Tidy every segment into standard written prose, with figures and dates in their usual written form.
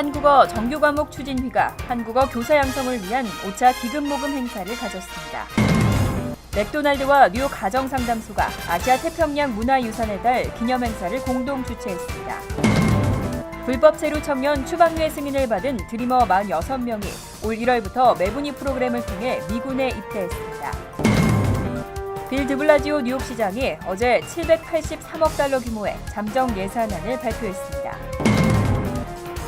한국어 정규과목 추진위가 한국어 교사 양성을 위한 5차 기금모금 행사를 가졌습니다. 맥도날드와 뉴욕 가정상담소가 아시아 태평양 문화유산의 달 기념행사를 공동 주최했습니다. 불법체류 청년 추방유예 승인을 받은 드리머 46명이 올 1월부터 매분위 프로그램을 통해 미군에 입대했습니다. 빌 드블라지오 뉴욕시장이 어제 783억 달러 규모의 잠정 예산안을 발표했습니다.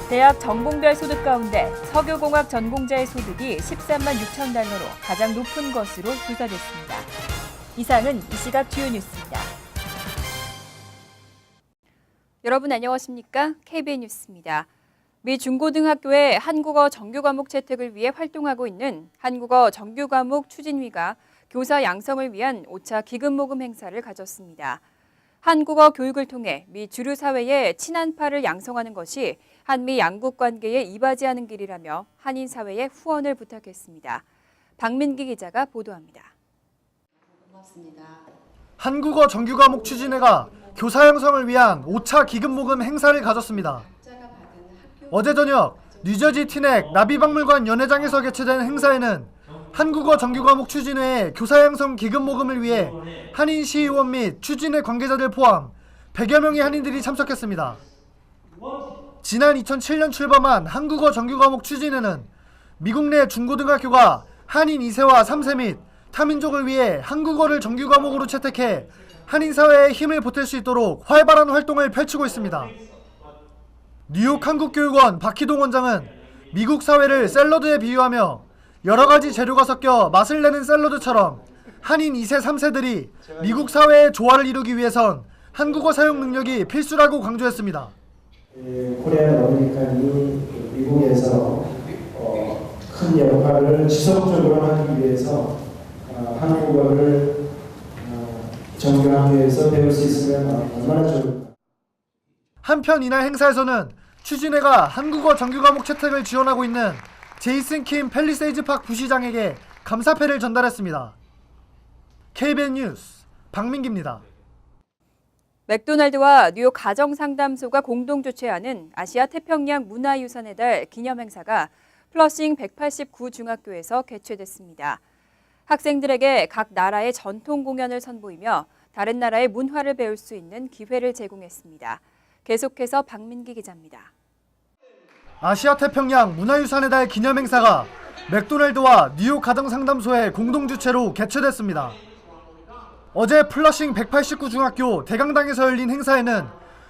대학 전공별 소득 가운데 석유공학 전공자의 소득이 13만 6천 달러로 가장 높은 것으로 조사됐습니다. 이상은 이 시각 주요 뉴스입니다. 여러분 안녕하십니까? KBN 뉴스입니다. 미 중고등학교의 한국어 정규과목 채택을 위해 활동하고 있는 한국어 정규과목 추진위가 교사 양성을 위한 5차 기금모금 행사를 가졌습니다. 한국어 교육을 통해 미 주류 사회의 친한파를 양성하는 것이 한미 양국 관계에 이바지하는 길이라며 한인 사회에 후원을 부탁했습니다. 박민기 기자가 보도합니다. 한국어 정규과목 추진회가 교사 양성을 위한 5차 기금모금 행사를 가졌습니다. 어제 저녁 뉴저지 티넥 나비박물관 연회장에서 개최된 행사에는 한국어 정규과목 추진회의 교사 양성 기금모금을 위해 한인 시의원 및 추진회 관계자들 포함 100여 명의 한인들이 참석했습니다. 지난 2007년 출범한 한국어 정규과목 추진회는 미국 내 중고등학교가 한인 2세와 3세 및 타민족을 위해 한국어를 정규과목으로 채택해 한인 사회에 힘을 보탤 수 있도록 활발한 활동을 펼치고 있습니다. 뉴욕 한국교육원 박희동 원장은 미국 사회를 샐러드에 비유하며 여러 가지 재료가 섞여 맛을 내는 샐러드처럼 한인 2세, 3세들이 미국 사회의 조화를 이루기 위해선 한국어 사용 능력이 필수라고 강조했습니다. 코리안 어메리칸이 미국에서 큰 역할을 지속적으로 하기 위해서 한국어를 정규학교에서 배울 수 있으면 얼마나 좋을까. 한편 이날 행사에서는 추진회가 한국어 정규과목 채택을 지원하고 있는 제이슨 킴 팰리세이즈 팍 부시장에게 감사패를 전달했습니다. KBN 뉴스 박민기입니다. 맥도날드와 뉴욕 가정상담소가 공동 주최하는 아시아 태평양 문화유산의 달 기념행사가 플러싱 189중학교에서 개최됐습니다. 학생들에게 각 나라의 전통 공연을 선보이며 다른 나라의 문화를 배울 수 있는 기회를 제공했습니다. 계속해서 박민기 기자입니다. 아시아 태평양 문화유산의 달 기념행사가 맥도날드와 뉴욕 가정상담소의 공동 주최로 개최됐습니다. 어제 플러싱 189중학교 대강당에서 열린 행사에는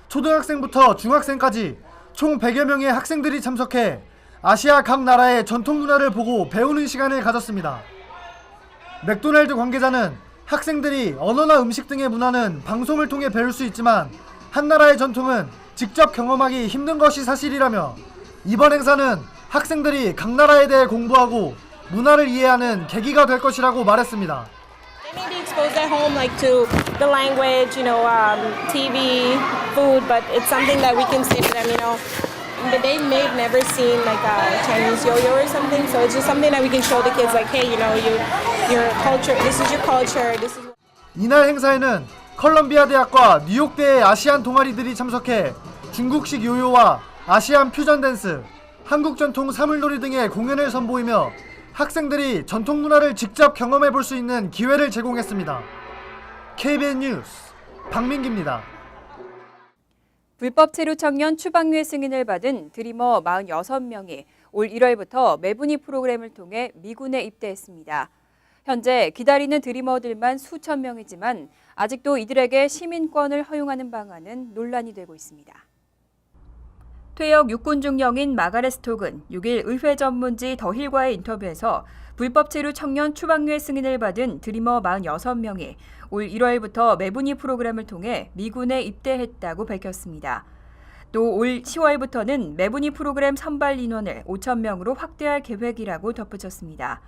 초등학생부터 중학생까지 총 100여 명의 학생들이 참석해 아시아 각 나라의 전통 문화를 보고 배우는 시간을 가졌습니다. 맥도날드 관계자는 학생들이 언어나 음식 등의 문화는 방송을 통해 배울 수 있지만 한 나라의 전통은 직접 경험하기 힘든 것이 사실이라며 이번 행사는 학생들이 각 나라에 대해 공부하고 문화를 이해하는 계기가 될 것이라고 말했습니다. They may be exposed at home, like to the language, TV, food, but it's something that we can say to them, But they may have never seen like a Chinese yo-yo or something, so it's just something that we can show the kids, like, hey, your culture, this is your culture, this is. 이날 행사에는 컬럼비아 대학과 뉴욕대의 아시안 동아리들이 참석해 중국식 요요와 아시안 퓨전 댄스, 한국 전통 사물놀이 등의 공연을 선보이며 학생들이 전통 문화를 직접 경험해 볼 수 있는 기회를 제공했습니다. KBN 뉴스 박민기입니다. 불법 체류 청년 추방유예 승인을 받은 드리머 46명이 올 1월부터 매분위 프로그램을 통해 미군에 입대했습니다. 현재 기다리는 드리머들만 수천 명이지만 아직도 이들에게 시민권을 허용하는 방안은 논란이 되고 있습니다. 퇴역 육군 중령인 마가렛 스톡은 6일 의회 전문지 더힐과의 인터뷰에서 불법 체류 청년 추방유예 승인을 받은 드리머 46명이 올 1월부터 매분위 프로그램을 통해 미군에 입대했다고 밝혔습니다. 또 올 10월부터는 매분위 프로그램 선발 인원을 5,000명으로 확대할 계획이라고 덧붙였습니다.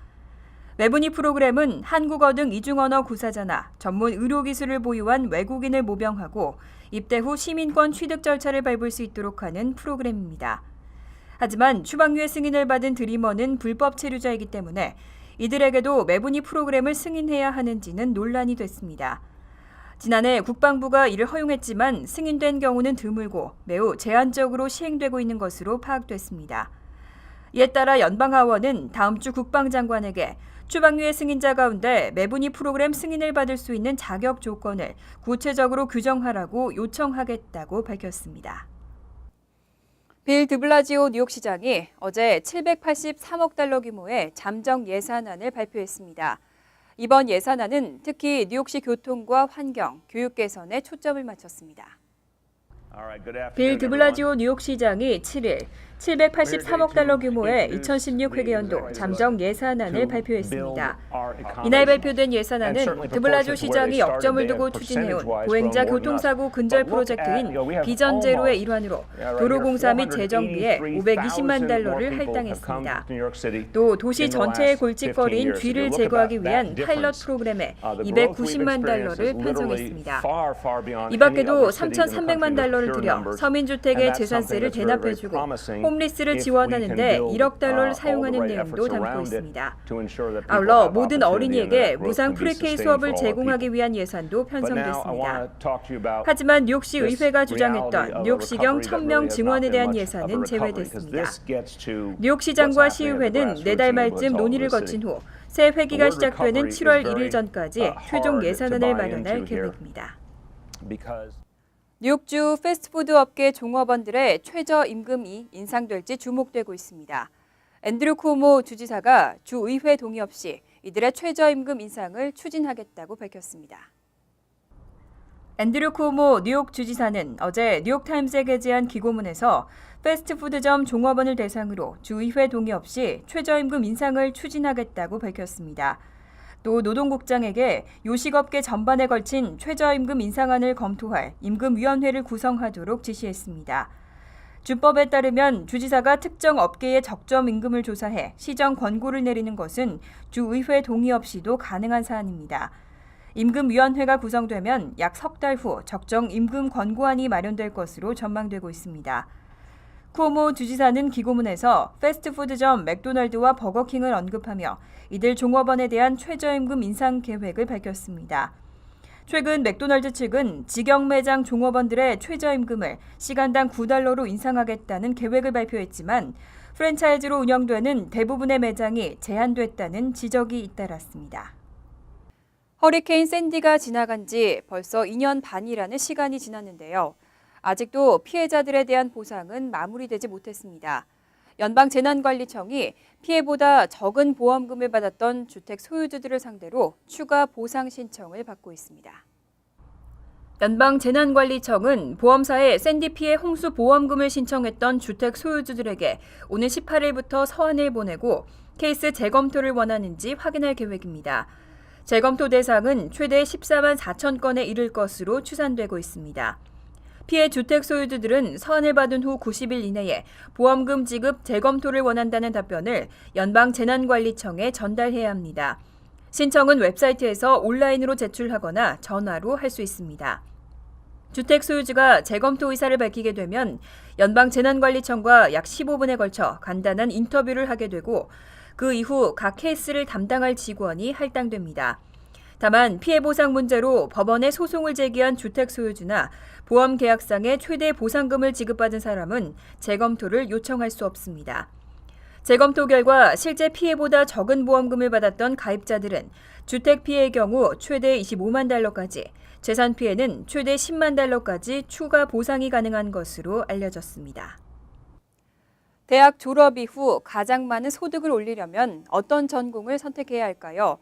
매분위 프로그램은 한국어 등 이중언어 구사자나 전문 의료기술을 보유한 외국인을 모병하고 입대 후 시민권 취득 절차를 밟을 수 있도록 하는 프로그램입니다. 하지만 추방유예 승인을 받은 드리머는 불법 체류자이기 때문에 이들에게도 매분위 프로그램을 승인해야 하는지는 논란이 됐습니다. 지난해 국방부가 이를 허용했지만 승인된 경우는 드물고 매우 제한적으로 시행되고 있는 것으로 파악됐습니다. 이에 따라 연방하원은 다음 주 국방장관에게 추방위의 승인자 가운데 매분위 프로그램 승인을 받을 수 있는 자격 조건을 구체적으로 규정하라고 요청하겠다고 밝혔습니다. 빌 드블라지오 뉴욕시장이 어제 783억 달러 규모의 잠정 예산안을 발표했습니다. 이번 예산안은 특히 뉴욕시 교통과 환경, 교육 개선에 초점을 맞췄습니다. 빌 드블라지오 뉴욕시장이 7일 783억 달러 규모의 2016 회계연도 잠정 예산안을 발표했습니다. 이날 발표된 예산안은 드블라지오 시장이 역점을 두고 추진해온 보행자 교통사고 근절 프로젝트인 비전 제로의 일환으로 도로공사 및 재정비에 520만 달러를 할당했습니다. 또 도시 전체의 골칫거리인 쥐를 제거하기 위한 파일럿 프로그램에 290만 달러를 편성했습니다. 이 밖에도 3,300만 달러를 들여 서민주택의 재산세를 대납해주고 홈리스를 지원하는 데 1억 달러를 사용하는 내용도 담고 있습니다. 아울러 모든 어린이에게 무상 프리케이 수업을 제공하기 위한 예산도 편성됐습니다. 하지만 뉴욕시 의회가 주장했던 뉴욕시경 1,000명 증원에 대한 예산은 제외됐습니다. 뉴욕시장과 시의회는 내달 말쯤 논의를 거친 후 새 회기가 시작되는 7월 1일 전까지 최종 예산안을 마련할 계획입니다. 뉴욕주 패스트푸드 업계 종업원들의 최저임금이 인상될지 주목되고 있습니다. 앤드류 쿠오모 주지사가 주의회 동의 없이 이들의 최저임금 인상을 추진하겠다고 밝혔습니다. 앤드류 쿠오모 뉴욕 주지사는 어제 뉴욕타임스에 게재한 기고문에서 패스트푸드점 종업원을 대상으로 주의회 동의 없이 최저임금 인상을 추진하겠다고 밝혔습니다. 또 노동국장에게 요식업계 전반에 걸친 최저임금 인상안을 검토할 임금위원회를 구성하도록 지시했습니다. 주법에 따르면 주지사가 특정 업계의 적정 임금을 조사해 시정 권고를 내리는 것은 주의회 동의 없이도 가능한 사안입니다. 임금위원회가 구성되면 약 석 달 후 적정 임금 권고안이 마련될 것으로 전망되고 있습니다. 쿠오모 주지사는 기고문에서 패스트푸드점 맥도날드와 버거킹을 언급하며 이들 종업원에 대한 최저임금 인상 계획을 밝혔습니다. 최근 맥도날드 측은 직영 매장 종업원들의 최저임금을 시간당 9달러로 인상하겠다는 계획을 발표했지만 프랜차이즈로 운영되는 대부분의 매장이 제한됐다는 지적이 잇따랐습니다. 허리케인 샌디가 지나간 지 벌써 2년 반이라는 시간이 지났는데요. 아직도 피해자들에 대한 보상은 마무리되지 못했습니다. 연방재난관리청이 피해보다 적은 보험금을 받았던 주택 소유주들을 상대로 추가 보상 신청을 받고 있습니다. 연방재난관리청은 보험사에 샌디 피해 홍수 보험금을 신청했던 주택 소유주들에게 오는 18일부터 서한을 보내고 케이스 재검토를 원하는지 확인할 계획입니다. 재검토 대상은 최대 14만 4천 건에 이를 것으로 추산되고 있습니다. 피해 주택 소유주들은 서한을 받은 후 90일 이내에 보험금 지급 재검토를 원한다는 답변을 연방재난관리청에 전달해야 합니다. 신청은 웹사이트에서 온라인으로 제출하거나 전화로 할 수 있습니다. 주택 소유주가 재검토 의사를 밝히게 되면 연방재난관리청과 약 15분에 걸쳐 간단한 인터뷰를 하게 되고 그 이후 각 케이스를 담당할 직원이 할당됩니다. 다만 피해 보상 문제로 법원에 소송을 제기한 주택 소유주나 보험 계약상의 최대 보상금을 지급받은 사람은 재검토를 요청할 수 없습니다. 재검토 결과 실제 피해보다 적은 보험금을 받았던 가입자들은 주택 피해의 경우 최대 25만 달러까지, 재산 피해는 최대 10만 달러까지 추가 보상이 가능한 것으로 알려졌습니다. 대학 졸업 이후 가장 많은 소득을 올리려면 어떤 전공을 선택해야 할까요?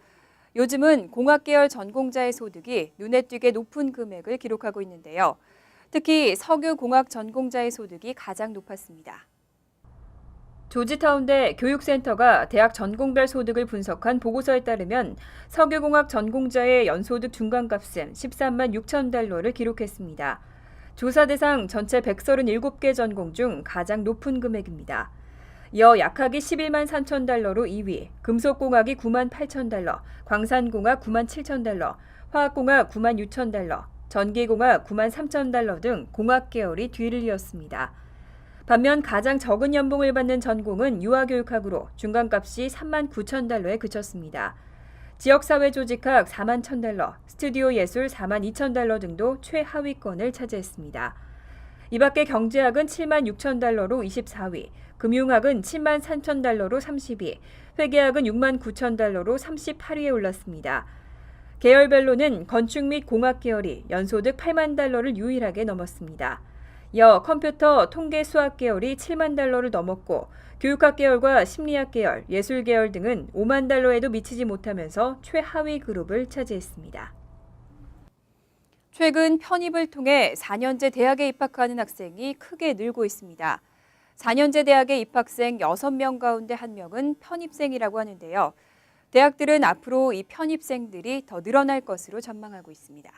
요즘은 공학계열 전공자의 소득이 눈에 띄게 높은 금액을 기록하고 있는데요. 특히 석유공학 전공자의 소득이 가장 높았습니다. 조지타운대 교육센터가 대학 전공별 소득을 분석한 보고서에 따르면 석유공학 전공자의 연소득 중간값은 13만 6천 달러를 기록했습니다. 조사 대상 전체 137개 전공 중 가장 높은 금액입니다. 이어 약학이 11만 3천 달러로 2위, 금속공학이 9만 8천 달러, 광산공학 9만 7천 달러, 화학공학 9만 6천 달러, 전기공학 9만 3천 달러 등 공학 계열이 뒤를 이었습니다. 반면 가장 적은 연봉을 받는 전공은 유아교육학으로 중간값이 3만 9천 달러에 그쳤습니다. 지역사회 조직학 4만 $1,000, 스튜디오 예술 4만 $2,000 등도 최하위권을 차지했습니다. 이 밖에 경제학은 7만 $6,000로 24위, 금융학은 7만 $3,000로 30위, 회계학은 6만 $9,000로 38위에 올랐습니다. 계열별로는 건축 및 공학 계열이 연소득 $8만 유일하게 넘었습니다. 이어 컴퓨터, 통계, 수학 계열이 $7만 넘었고 교육학 계열과 심리학 계열, 예술 계열 등은 $5만 미치지 못하면서 최하위 그룹을 차지했습니다. 최근 편입을 통해 4년제 대학에 입학하는 학생이 크게 늘고 있습니다. 4년제 대학의 입학생 6명 가운데 1명은 편입생이라고 하는데요. 대학들은 앞으로 이 편입생들이 더 늘어날 것으로 전망하고 있습니다.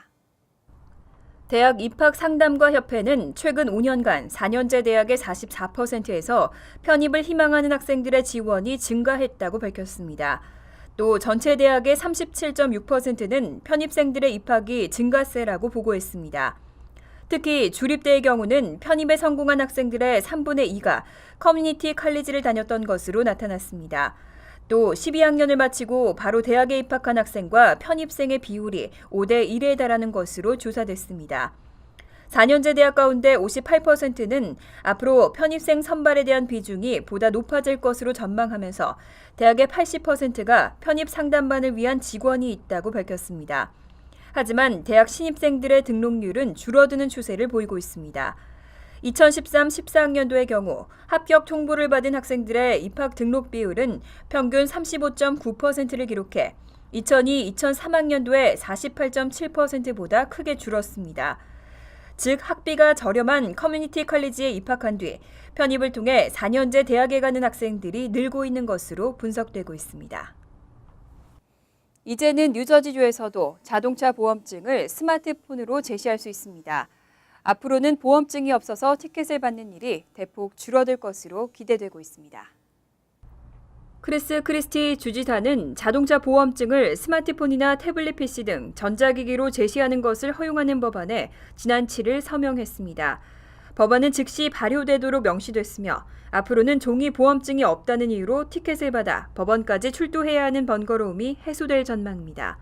대학 입학 상담가 협회는 최근 5년간 4년제 대학의 44%에서 편입을 희망하는 학생들의 지원이 증가했다고 밝혔습니다. 또 전체 대학의 37.6%는 편입생들의 입학이 증가세라고 보고했습니다. 특히 주립대의 경우는 편입에 성공한 학생들의 3분의 2가 커뮤니티 칼리지를 다녔던 것으로 나타났습니다. 또 12학년을 마치고 바로 대학에 입학한 학생과 편입생의 비율이 5대 1에 달하는 것으로 조사됐습니다. 4년제 대학 가운데 58%는 앞으로 편입생 선발에 대한 비중이 보다 높아질 것으로 전망하면서 대학의 80%가 편입 상담반을 위한 직원이 있다고 밝혔습니다. 하지만 대학 신입생들의 등록률은 줄어드는 추세를 보이고 있습니다. 2013-14학년도의 경우 합격 통보를 받은 학생들의 입학 등록 비율은 평균 35.9%를 기록해 2002-2003학년도의 48.7%보다 크게 줄었습니다. 즉 학비가 저렴한 커뮤니티 컬리지에 입학한 뒤 편입을 통해 4년제 대학에 가는 학생들이 늘고 있는 것으로 분석되고 있습니다. 이제는 뉴저지주에서도 자동차 보험증을 스마트폰으로 제시할 수 있습니다. 앞으로는 보험증이 없어서 티켓을 받는 일이 대폭 줄어들 것으로 기대되고 있습니다. 크리스 크리스티 주지사는 자동차 보험증을 스마트폰이나 태블릿 PC 등 전자기기로 제시하는 것을 허용하는 법안에 지난 7일 서명했습니다. 법안은 즉시 발효되도록 명시됐으며 앞으로는 종이 보험증이 없다는 이유로 티켓을 받아 법원까지 출두해야 하는 번거로움이 해소될 전망입니다.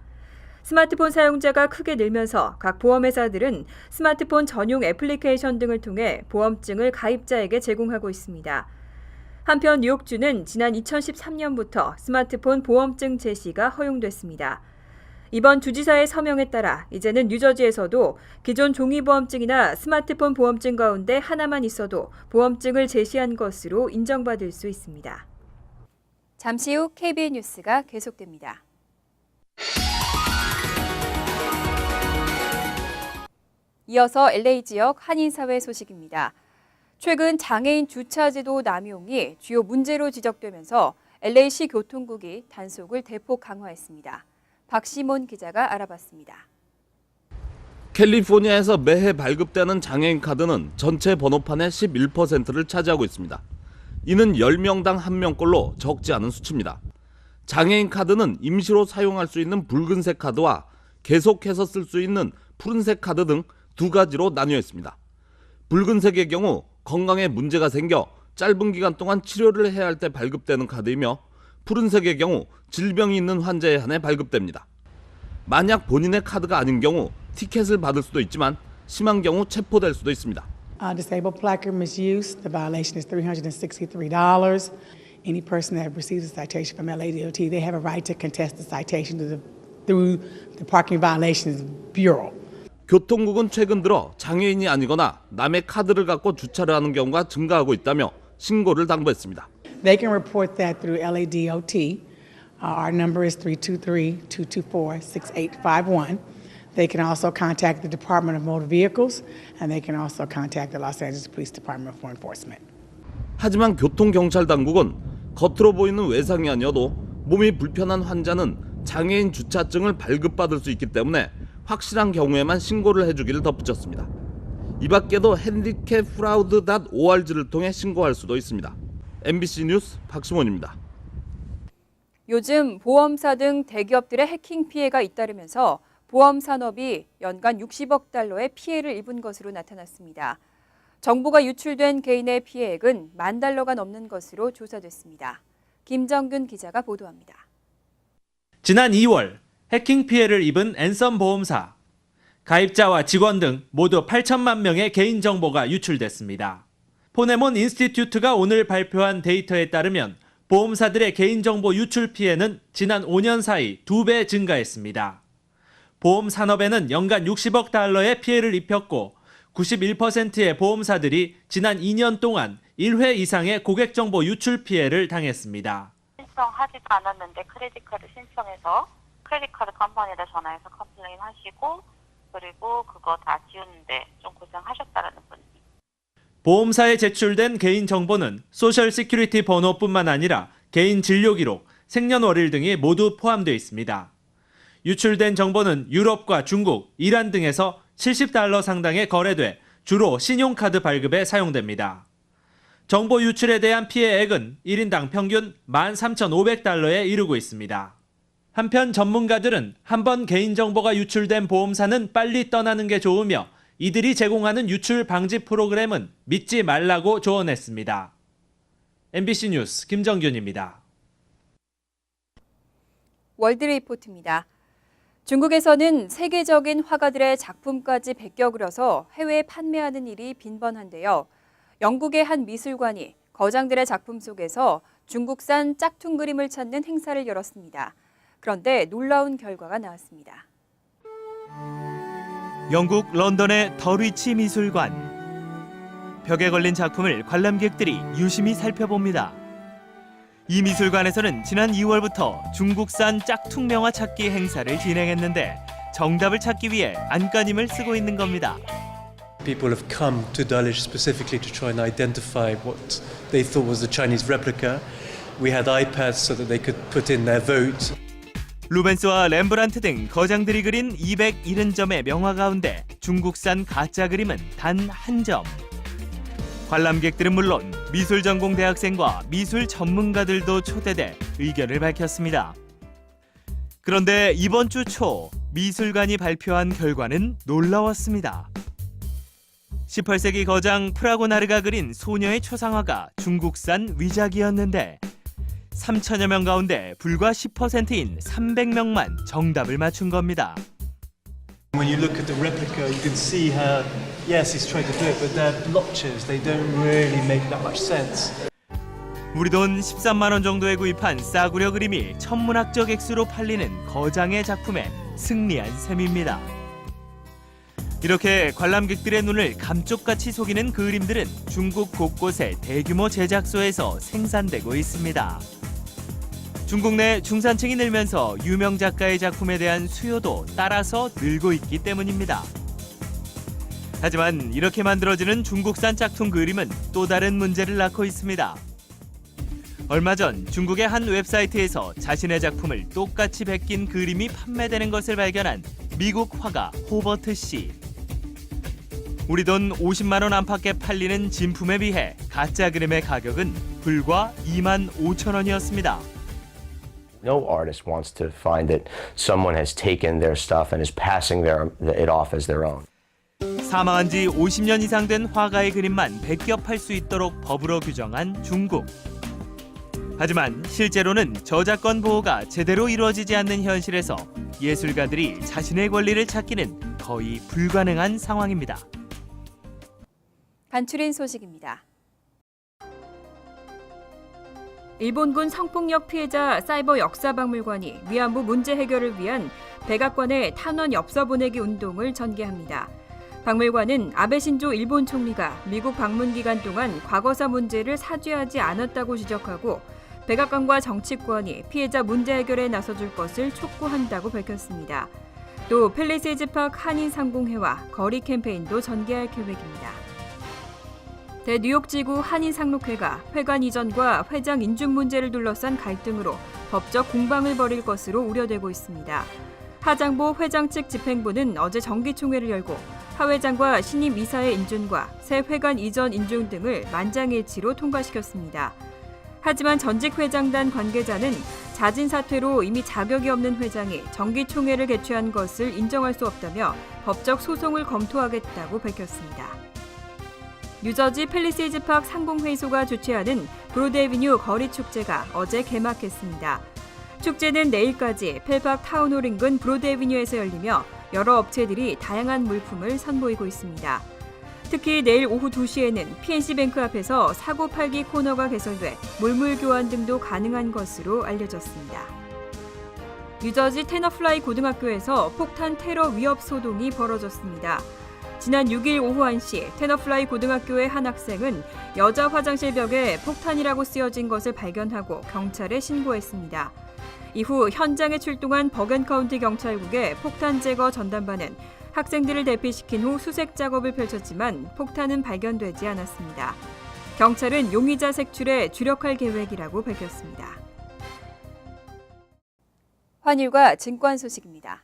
스마트폰 사용자가 크게 늘면서 각 보험회사들은 스마트폰 전용 애플리케이션 등을 통해 보험증을 가입자에게 제공하고 있습니다. 한편 뉴욕주는 지난 2013년부터 스마트폰 보험증 제시가 허용됐습니다. 이번 주지사의 서명에 따라 이제는 뉴저지에서도 기존 종이보험증이나 스마트폰 보험증 가운데 하나만 있어도 보험증을 제시한 것으로 인정받을 수 있습니다. 잠시 후 KBN 뉴스가 계속됩니다. 이어서 LA 지역 한인사회 소식입니다. 최근 장애인 주차제도 남용이 주요 문제로 지적되면서 LA시 교통국이 단속을 대폭 강화했습니다. 박시몬 기자가 알아봤습니다. 캘리포니아에서 매해 발급되는 장애인 카드는 전체 번호판의 11%를 차지하고 있습니다. 이는 10명당 1명꼴로 적지 않은 수치입니다. 장애인 카드는 임시로 사용할 수 있는 붉은색 카드와 계속해서 쓸 수 있는 푸른색 카드 등 두 가지로 나뉘어 있습니다. 붉은색의 경우 건강에 문제가 생겨 짧은 기간 동안 치료를 해야 할 때 발급되는 카드이며 푸른색의 경우 질병이 있는 환자에 한해 발급됩니다. 만약 본인의 카드가 아닌 경우 티켓을 받을 수도 있지만 심한 경우 체포될 수도 있습니다. Disabled placard misuse, the violation is $363. Any person that receives a citation from LADOT, they have a right to contest the citation through the Parking Violations Bureau. 교통국은 최근 들어 장애인이 아니거나 남의 카드를 갖고 주차를 하는 경우가 증가하고 있다며 신고를 당부했습니다. They can report that through LADOT. Our number is 323-224-6851. They can also contact the Department of Motor Vehicles, and they can also contact the Los Angeles Police Department for enforcement. 하지만 교통경찰 당국은 겉으로 보이는 외상이 아니어도 몸이 불편한 환자는 장애인 주차증을 발급받을 수 있기 때문에 확실한 경우에만 신고를 해주기를 덧붙였습니다. 이 밖에도 handicapfraud.org를 통해 신고할 수도 있습니다. MBC 뉴스 박시몬입니다. 요즘 보험사 등 대기업들의 해킹 피해가 잇따르면서 보험 산업이 연간 $60억 달러의 피해를 입은 것으로 나타났습니다. 정보가 유출된 개인의 피해액은 $10,000,000가 넘는 것으로 조사됐습니다. 김정균 기자가 보도합니다. 지난 2월 해킹 피해를 입은 앤썸 보험사. 가입자와 직원 등 모두 8천만 명의 개인정보가 유출됐습니다. 포네몬 인스티튜트가 오늘 발표한 데이터에 따르면 보험사들의 개인정보 유출 피해는 지난 5년 사이 2배 증가했습니다. 보험 산업에는 연간 60억 달러의 피해를 입혔고 91%의 보험사들이 지난 2년 동안 1회 이상의 고객정보 유출 피해를 당했습니다. 신청하지도 않았는데 크레딧 카드 신청해서 크레딧 카드 컴퍼니에다 전화해서 컴플레인 하시고 그리고 그거 다 지우는데 좀 고생하셨다라는 분이. 보험사에 제출된 개인정보는 소셜 시큐리티 번호뿐만 아니라 개인 진료 기록, 생년월일 등이 모두 포함되어 있습니다. 유출된 정보는 유럽과 중국, 이란 등에서 70달러 상당에 거래돼 주로 신용카드 발급에 사용됩니다. 정보 유출에 대한 피해액은 1인당 평균 13,500달러에 이르고 있습니다. 한편 전문가들은 한번 개인정보가 유출된 보험사는 빨리 떠나는 게 좋으며 이들이 제공하는 유출 방지 프로그램은 믿지 말라고 조언했습니다. MBC 뉴스 김정균입니다. 월드리포트입니다. 중국에서는 세계적인 화가들의 작품까지 베껴 그려서 해외에 판매하는 일이 빈번한데요. 영국의 한 미술관이 거장들의 작품 속에서 중국산 짝퉁 그림을 찾는 행사를 열었습니다. 그런데 놀라운 결과가 나왔습니다. 영국 런던의 더리치 미술관. 벽에 걸린 작품을 관람객들이 유심히 살펴봅니다. 이 미술관에서는 지난 2월부터 중국산 짝퉁 명화 찾기 행사를 진행했는데 정답을 찾기 위해 안간힘을 쓰고 있는 겁니다. People have come to Dulwich specifically to try and identify what they thought was the Chinese replica. We had iPads so that they could put in their vote. 루벤스와 렘브란트 등 거장들이 그린 270점의 명화 가운데 중국산 가짜 그림은 단 한 점. 관람객들은 물론 미술 전공 대학생과 미술 전문가들도 초대돼 의견을 밝혔습니다. 그런데 이번 주 초 미술관이 발표한 결과는 놀라웠습니다. 18세기 거장 프라고나르가 그린 소녀의 초상화가 중국산 위작이었는데 3천여 명 가운데 불과 10%인 300명만 정답을 맞춘 겁니다. When you look at the replica, you can see how, yes, he's trying to do it, but they're blotches. They don't really make that much sense. 우리 돈 13만 원 정도에 구입한 싸구려 그림이 천문학적 액수로 팔리는 거장의 작품에 승리한 셈입니다. 이렇게 관람객들의 눈을 감쪽같이 속이는 그림들은 중국 곳곳의 대규모 제작소에서 생산되고 있습니다. 중국 내 중산층이 늘면서 유명 작가의 작품에 대한 수요도 따라서 늘고 있기 때문입니다. 하지만 이렇게 만들어지는 중국산 짝퉁 그림은 또 다른 문제를 낳고 있습니다. 얼마 전 중국의 한 웹사이트에서 자신의 작품을 똑같이 베낀 그림이 판매되는 것을 발견한 미국 화가 호버트 씨. 우리 돈 50만 원 안팎에 팔리는 진품에 비해 가짜 그림의 가격은 불과 2만 5천 원이었습니다. No artist wants to find that someone has taken their stuff and is passing it off as their own. 사망한 지 50년 이상 된 화가의 그림만 베껴 팔 수 있도록 법으로 규정한 중국. 하지만 실제로는 저작권 보호가 제대로 이루어지지 않는 현실에서 예술가들이 자신의 권리를 찾기는 거의 불가능한 상황입니다. 간추린 소식입니다. 일본군 성폭력 피해자 사이버 역사박물관이 위안부 문제 해결을 위한 백악관의 탄원 엽서 보내기 운동을 전개합니다. 박물관은 아베 신조 일본 총리가 미국 방문 기간 동안 과거사 문제를 사죄하지 않았다고 지적하고 백악관과 정치권이 피해자 문제 해결에 나서줄 것을 촉구한다고 밝혔습니다. 또 팰리세이즈 파크 한인상공회와 거리 캠페인도 전개할 계획입니다. 대뉴욕지구 한인상록회가 회관 이전과 회장 인준 문제를 둘러싼 갈등으로 법적 공방을 벌일 것으로 우려되고 있습니다. 하장보 회장 측 집행부는 어제 정기총회를 열고 하 회장과 신임 이사의 인준과 새 회관 이전 인준 등을 만장일치로 통과시켰습니다. 하지만 전직 회장단 관계자는 자진 사퇴로 이미 자격이 없는 회장이 정기총회를 개최한 것을 인정할 수 없다며 법적 소송을 검토하겠다고 밝혔습니다. 뉴저지 팰리세이즈 파크 상공회의소가 주최하는 브로드애비뉴 거리 축제가 어제 개막했습니다. 축제는 내일까지 펠팍 타운홀 인근 브로드애비뉴에서 열리며 여러 업체들이 다양한 물품을 선보이고 있습니다. 특히 내일 오후 2시에는 PNC뱅크 앞에서 사고 팔기 코너가 개설돼 물물 교환 등도 가능한 것으로 알려졌습니다. 뉴저지 테너플라이 고등학교에서 폭탄 테러 위협 소동이 벌어졌습니다. 지난 6일 오후 1시 테너플라이 고등학교의 한 학생은 여자 화장실 벽에 폭탄이라고 쓰여진 것을 발견하고 경찰에 신고했습니다. 이후 현장에 출동한 버겐카운티 경찰국의 폭탄 제거 전담반은 학생들을 대피시킨 후 수색 작업을 펼쳤지만 폭탄은 발견되지 않았습니다. 경찰은 용의자 색출에 주력할 계획이라고 밝혔습니다. 환율과 증권 소식입니다.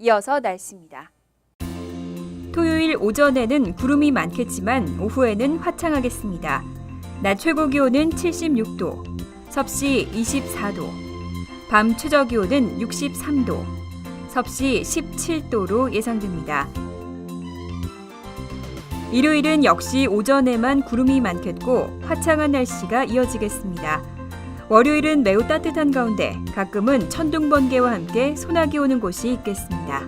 이어서 날씨입니다. 토요일 오전에는 구름이 많겠지만 오후에는 화창하겠습니다. 낮 최고 기온은 76도, 섭씨 24도, 밤 최저 기온은 63도, 섭씨 17도로 예상됩니다. 일요일은 역시 오전에만 구름이 많겠고 화창한 날씨가 이어지겠습니다. 월요일은 매우 따뜻한 가운데 가끔은 천둥 번개와 함께 소나기 오는 곳이 있겠습니다.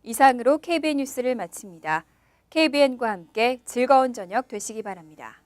이상으로 KBN 뉴스를 마칩니다. KBN과 함께 즐거운 저녁 되시기 바랍니다.